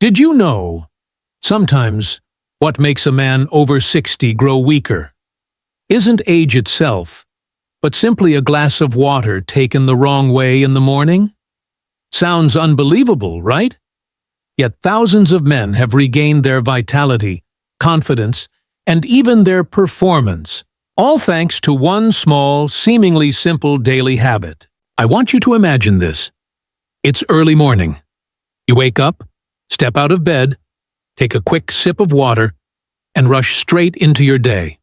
Did you know, sometimes, what makes a man over 60 grow weaker isn't age itself, but simply a glass of water taken the wrong way in the morning? Sounds unbelievable, right? Yet thousands of men have regained their vitality, confidence, and even their performance, all thanks to one small, seemingly simple daily habit. I want you to imagine this. It's early morning. You wake up, step out of bed, take a quick sip of water, and rush straight into your day.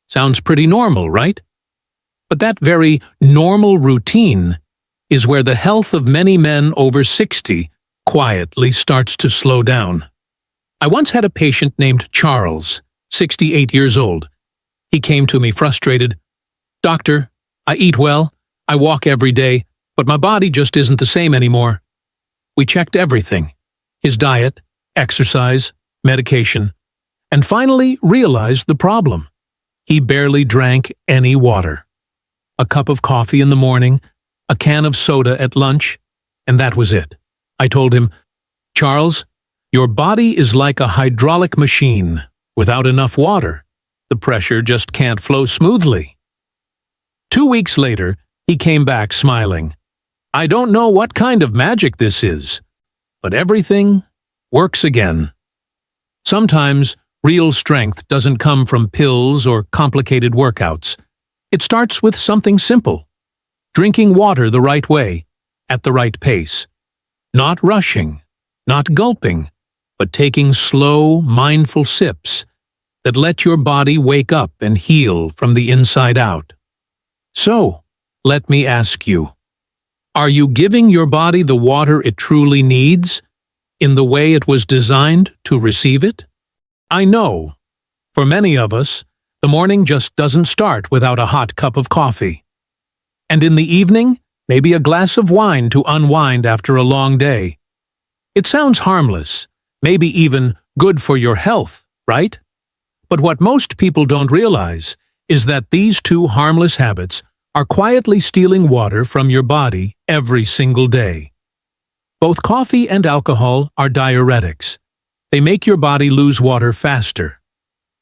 Sounds pretty normal, right? But that very normal routine is where the health of many men over 60 quietly starts to slow down. I once had a patient named Charles, 68 years old. He came to me frustrated. "Doctor, I eat well, I walk every day, but my body just isn't the same anymore." We checked everything: his diet, exercise, medication, and finally realized the problem. He barely drank any water. A cup of coffee in the morning, a can of soda at lunch, and that was it. I told him, "Charles, your body is like a hydraulic machine. Without enough water, the pressure just can't flow smoothly." 2 weeks later, he came back smiling. "I don't know what kind of magic this is, but everything works again." Sometimes real strength doesn't come from pills or complicated workouts. It starts with something simple: drinking water the right way, at the right pace. Not rushing, not gulping, but taking slow, mindful sips that let your body wake up and heal from the inside out. So, let me ask you, are you giving your body the water it truly needs, in the way it was designed to receive it? I know, for many of us, the morning just doesn't start without a hot cup of coffee. And in the evening, maybe a glass of wine to unwind after a long day. It sounds harmless, maybe even good for your health, right? But what most people don't realize is that these two harmless habits are quietly stealing water from your body every single day. Both coffee and alcohol are diuretics. They make your body lose water faster.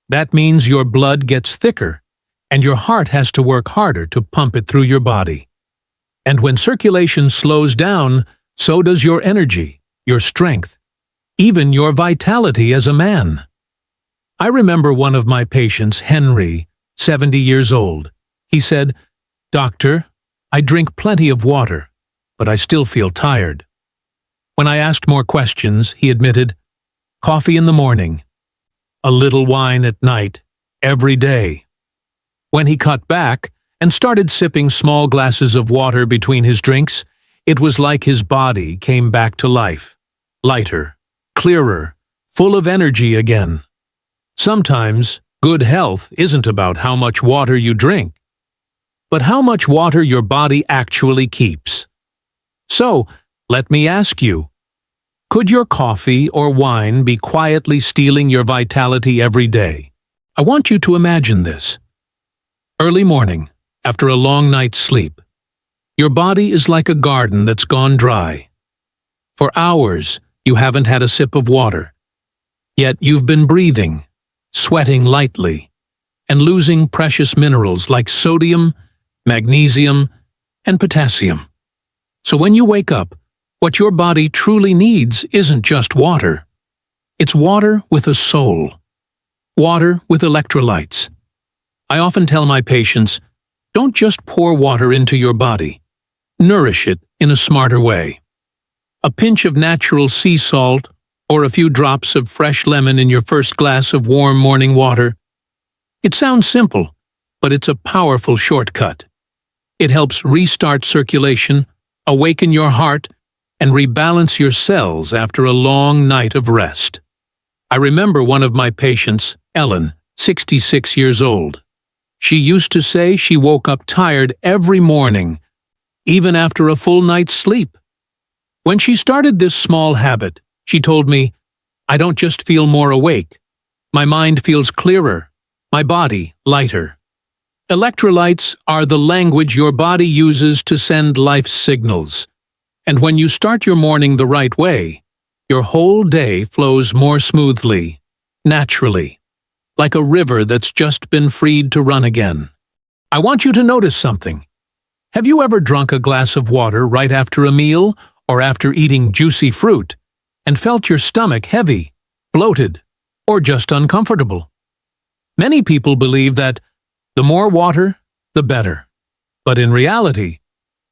That means your blood gets thicker, and your heart has to work harder to pump it through your body. And when circulation slows down, so does your energy, your strength, even your vitality as a man. I remember one of my patients, Henry, 70 years old. He said, "Doctor, I drink plenty of water, but I still feel tired." When I asked more questions, he admitted, "Coffee in the morning, a little wine at night, every day." When he cut back and started sipping small glasses of water between his drinks, it was like his body came back to life, lighter, clearer, full of energy again. Sometimes, good health isn't about how much water you drink, but how much water your body actually keeps. So, let me ask you, could your coffee or wine be quietly stealing your vitality every day? I want you to imagine this. Early morning, after a long night's sleep, your body is like a garden that's gone dry. For hours, you haven't had a sip of water, yet you've been breathing, sweating lightly, and losing precious minerals like sodium, magnesium, and potassium. So when you wake up, what your body truly needs isn't just water. It's water with a soul. Water with electrolytes. I often tell my patients, don't just pour water into your body. Nourish it in a smarter way. A pinch of natural sea salt or a few drops of fresh lemon in your first glass of warm morning water. It sounds simple, but it's a powerful shortcut. It helps restart circulation, awaken your heart, and rebalance your cells after a long night of rest. I remember one of my patients, Ellen, 66 years old. She used to say she woke up tired every morning, even after a full night's sleep. When she started this small habit, she told me, "I don't just feel more awake. My mind feels clearer, my body lighter." Electrolytes are the language your body uses to send life's signals. And when you start your morning the right way, your whole day flows more smoothly, naturally, like a river that's just been freed to run again. I want you to notice something. Have you ever drunk a glass of water right after a meal or after eating juicy fruit and felt your stomach heavy, bloated, or just uncomfortable? Many people believe that the more water, the better. But in reality,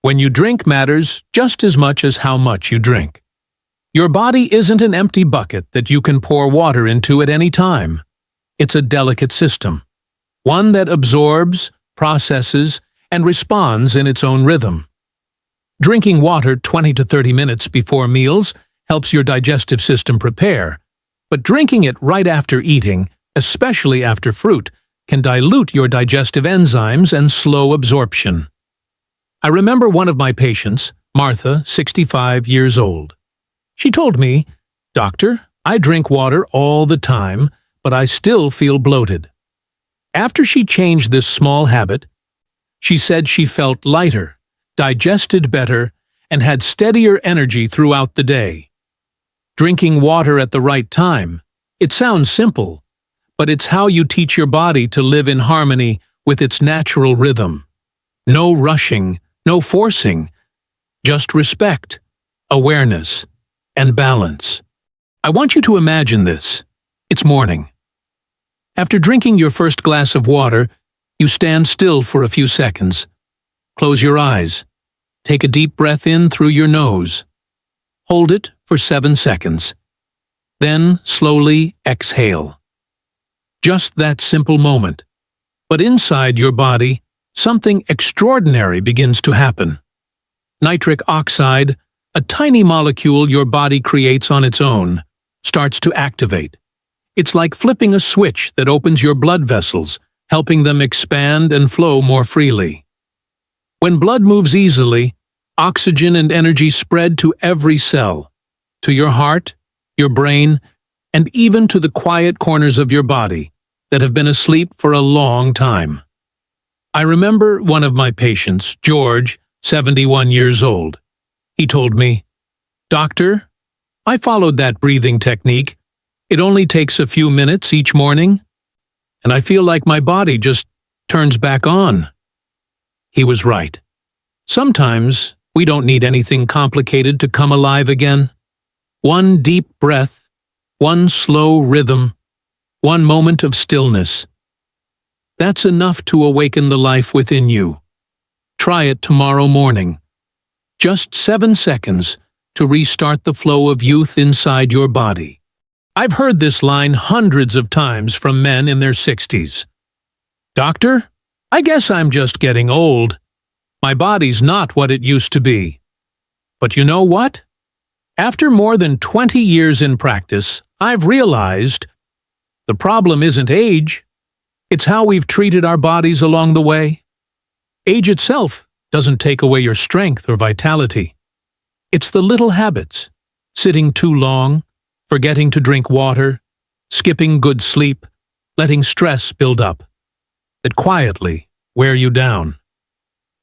when you drink matters just as much as how much you drink. Your body isn't an empty bucket that you can pour water into at any time. It's a delicate system, one that absorbs, processes, and responds in its own rhythm. Drinking water 20 to 30 minutes before meals helps your digestive system prepare, but drinking it right after eating, especially after fruit, can dilute your digestive enzymes and slow absorption. I remember one of my patients, Martha, 65 years old. She told me, "Doctor, I drink water all the time, but I still feel bloated." After she changed this small habit, she said she felt lighter, digested better, and had steadier energy throughout the day. Drinking water at the right time. It sounds simple, but it's how you teach your body to live in harmony with its natural rhythm. No rushing, no forcing, just respect, awareness, and balance. I want you to imagine this. It's morning. After drinking your first glass of water, you stand still for a few seconds. Close your eyes. Take a deep breath in through your nose. Hold it for 7 seconds. Then slowly exhale. Just that simple moment. But inside your body, something extraordinary begins to happen. Nitric oxide, a tiny molecule your body creates on its own, starts to activate. It's like flipping a switch that opens your blood vessels, helping them expand and flow more freely. When blood moves easily, oxygen and energy spread to every cell, to your heart, your brain, and even to the quiet corners of your body that have been asleep for a long time. I remember one of my patients, George, 71 years old. He told me, "Doctor, I followed that breathing technique. It only takes a few minutes each morning, and I feel like my body just turns back on." He was right. Sometimes we don't need anything complicated to come alive again. One deep breath, one slow rhythm, one moment of stillness. That's enough to awaken the life within you. Try it tomorrow morning. Just 7 seconds to restart the flow of youth inside your body. I've heard this line hundreds of times from men in their 60s. "Doctor, I guess I'm just getting old. My body's not what it used to be." But you know what? After more than 20 years in practice, I've realized the problem isn't age, it's how we've treated our bodies along the way. Age itself doesn't take away your strength or vitality. It's the little habits, sitting too long, forgetting to drink water, skipping good sleep, letting stress build up, that quietly wear you down.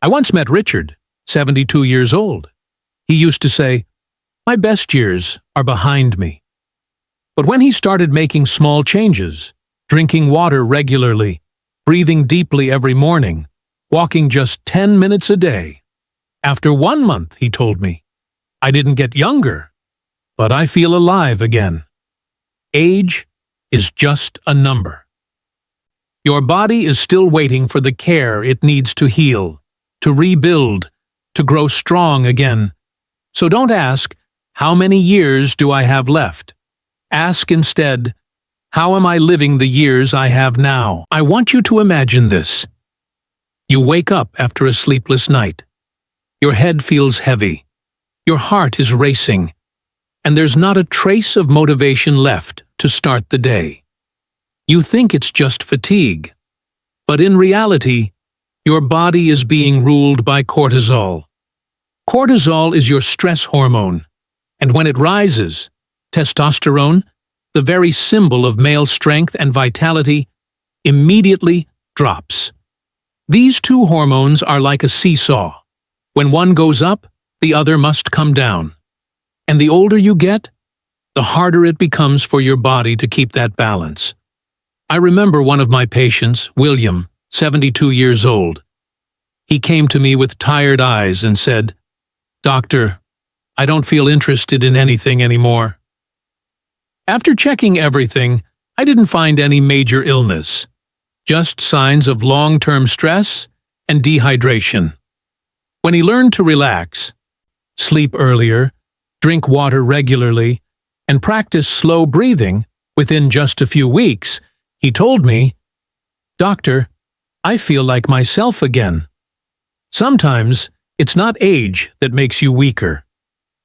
I once met Richard, 72 years old. He used to say, "My best years are behind me." But when he started making small changes, drinking water regularly, breathing deeply every morning, walking just 10 minutes a day, after 1 month, he told me, I didn't get younger, but I feel alive again. Age is just a number. Your body is still waiting for the care it needs to heal, to rebuild, to grow strong again. So don't ask, "How many years do I have left?" Ask instead, "How am I living the years I have now?" I want you to imagine this. You wake up after a sleepless night. Your head feels heavy. Your heart is racing. And there's not a trace of motivation left to start the day. You think it's just fatigue. But in reality, your body is being ruled by cortisol. Cortisol is your stress hormone. And when it rises, testosterone, the very symbol of male strength and vitality, immediately drops. These two hormones are like a seesaw. When one goes up, the other must come down. And the older you get, the harder it becomes for your body to keep that balance. I remember one of my patients, William, 72 years old. He came to me with tired eyes and said, "Doctor, I don't feel interested in anything anymore." After checking everything, I didn't find any major illness, just signs of long-term stress and dehydration. When he learned to relax, sleep earlier, drink water regularly, and practice slow breathing within just a few weeks, he told me, "Doctor, I feel like myself again." Sometimes it's not age that makes you weaker.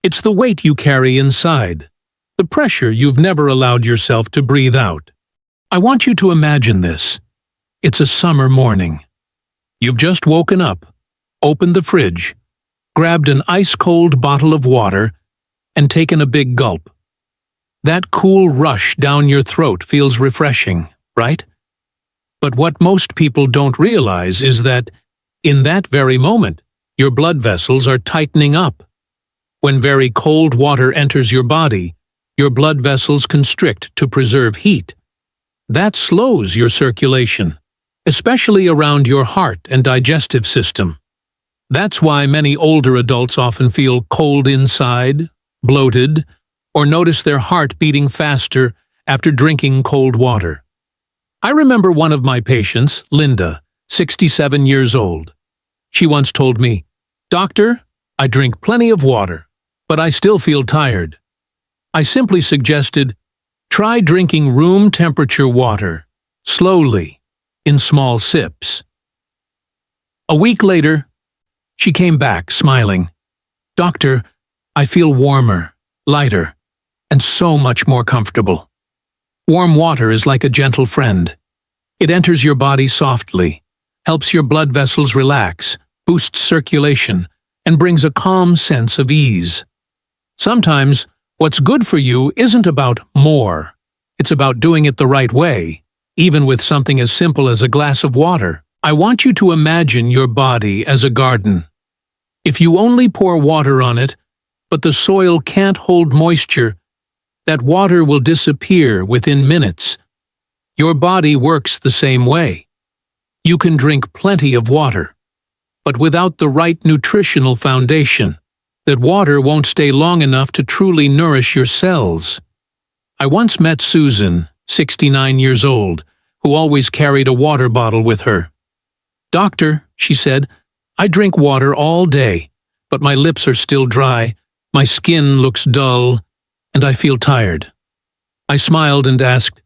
It's the weight you carry inside, the pressure you've never allowed yourself to breathe out. I want you to imagine this. It's a summer morning. You've just woken up, opened the fridge, grabbed an ice-cold bottle of water, and taken a big gulp. That cool rush down your throat feels refreshing, right? But what most people don't realize is that, in that very moment, your blood vessels are tightening up. When very cold water enters your body, your blood vessels constrict to preserve heat. That slows your circulation, especially around your heart and digestive system. That's why many older adults often feel cold inside, bloated, or notice their heart beating faster after drinking cold water. I remember one of my patients, Linda, 67 years old. She once told me, "Doctor, I drink plenty of water, but I still feel tired." I simply suggested, try drinking room-temperature water, slowly, in small sips. A week later, she came back, smiling. "Doctor, I feel warmer, lighter, and so much more comfortable." Warm water is like a gentle friend. It enters your body softly, helps your blood vessels relax, boosts circulation, and brings a calm sense of ease. Sometimes, what's good for you isn't about more. It's about doing it the right way, even with something as simple as a glass of water. I want you to imagine your body as a garden. If you only pour water on it, but the soil can't hold moisture, that water will disappear within minutes. Your body works the same way. You can drink plenty of water, but without the right nutritional foundation, that water won't stay long enough to truly nourish your cells. I once met Susan, 69 years old, who always carried a water bottle with her. "Doctor," she said, "I drink water all day, but my lips are still dry, my skin looks dull, and I feel tired." I smiled and asked,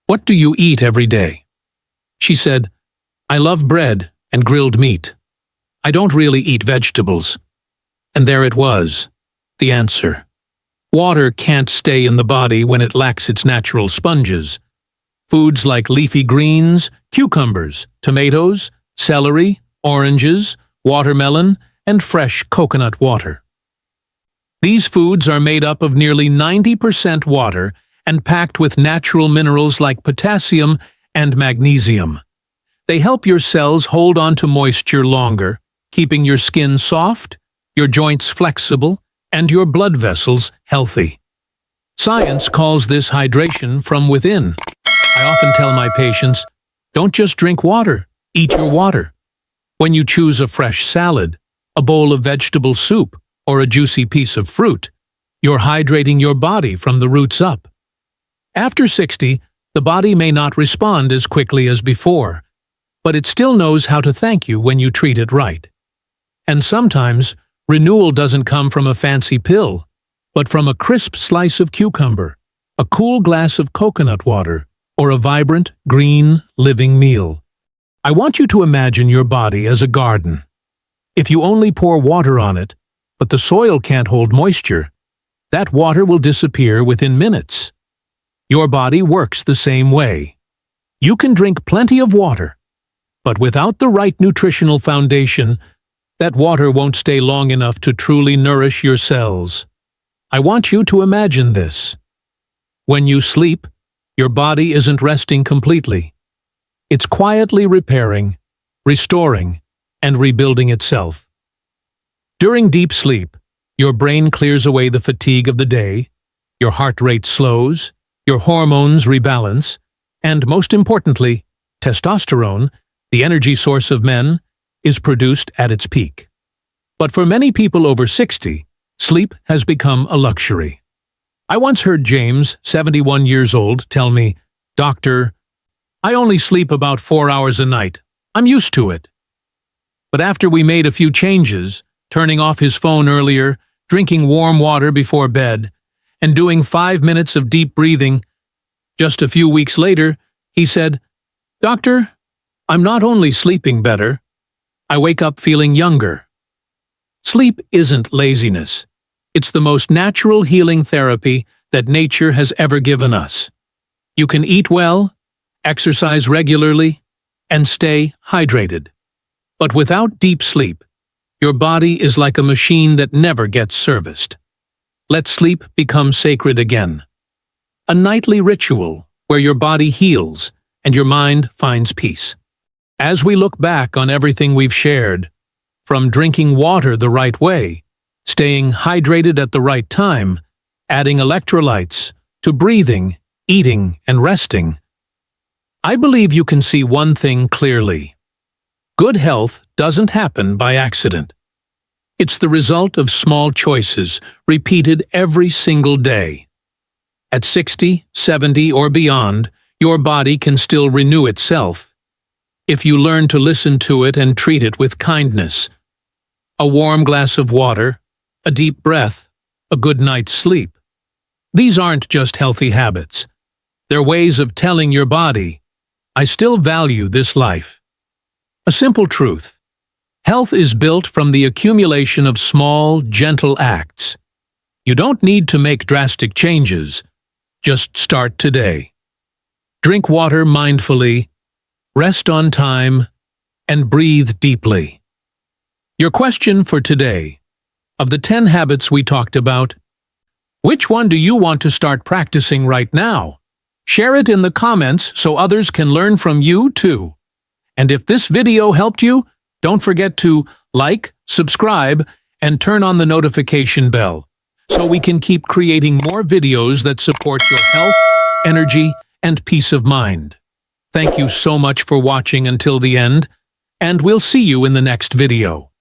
"What do you eat every day?" She said, "I love bread and grilled meat. I don't really eat vegetables." And there it was, the answer. Water can't stay in the body when it lacks its natural sponges. Foods like leafy greens, cucumbers, tomatoes, celery, oranges, watermelon, and fresh coconut water. These foods are made up of nearly 90% water and packed with natural minerals like potassium and magnesium. They help your cells hold on to moisture longer, keeping your skin soft, your joints flexible, and your blood vessels healthy. Science calls this hydration from within. I often tell my patients, don't just drink water, eat your water. When you choose a fresh salad, a bowl of vegetable soup, or a juicy piece of fruit, you're hydrating your body from the roots up. After 60, the body may not respond as quickly as before, but it still knows how to thank you when you treat it right. And sometimes, renewal doesn't come from a fancy pill, but from a crisp slice of cucumber, a cool glass of coconut water, or a vibrant, green, living meal. I want you to imagine your body as a garden. If you only pour water on it, but the soil can't hold moisture, that water will disappear within minutes. Your body works the same way. You can drink plenty of water, but without the right nutritional foundation, that water won't stay long enough to truly nourish your cells. I want you to imagine this. When you sleep, your body isn't resting completely. It's quietly repairing, restoring, and rebuilding itself. During deep sleep, your brain clears away the fatigue of the day, your heart rate slows, your hormones rebalance, and most importantly, testosterone, the energy source of men, is produced at its peak. But for many people over 60, sleep has become a luxury. I once heard James, 71 years old, tell me, "Doctor, I only sleep about 4 hours a night. I'm used to it." But after we made a few changes, turning off his phone earlier, drinking warm water before bed, and doing 5 minutes of deep breathing, just a few weeks later, he said, "Doctor, I'm not only sleeping better, I wake up feeling younger." Sleep isn't laziness. It's the most natural healing therapy that nature has ever given us. You can eat well, exercise regularly, and stay hydrated. But without deep sleep, your body is like a machine that never gets serviced. Let sleep become sacred again. A nightly ritual where your body heals and your mind finds peace. As we look back on everything we've shared, from drinking water the right way, staying hydrated at the right time, adding electrolytes, to breathing, eating, and resting, I believe you can see one thing clearly. Good health doesn't happen by accident. It's the result of small choices repeated every single day. At 60, 70, or beyond, your body can still renew itself if you learn to listen to it and treat it with kindness. A warm glass of water, a deep breath, a good night's sleep. These aren't just healthy habits. They're ways of telling your body, "I still value this life." A simple truth. Health is built from the accumulation of small, gentle acts. You don't need to make drastic changes. Just start today. Drink water mindfully, rest on time, and breathe deeply. Your question for today: of the 10 habits we talked about, which one do you want to start practicing right now? Share it in the comments so others can learn from you too. And if this video helped you, don't forget to like, subscribe, and turn on the notification bell so we can keep creating more videos that support your health, energy, and peace of mind. Thank you so much for watching until the end, and we'll see you in the next video.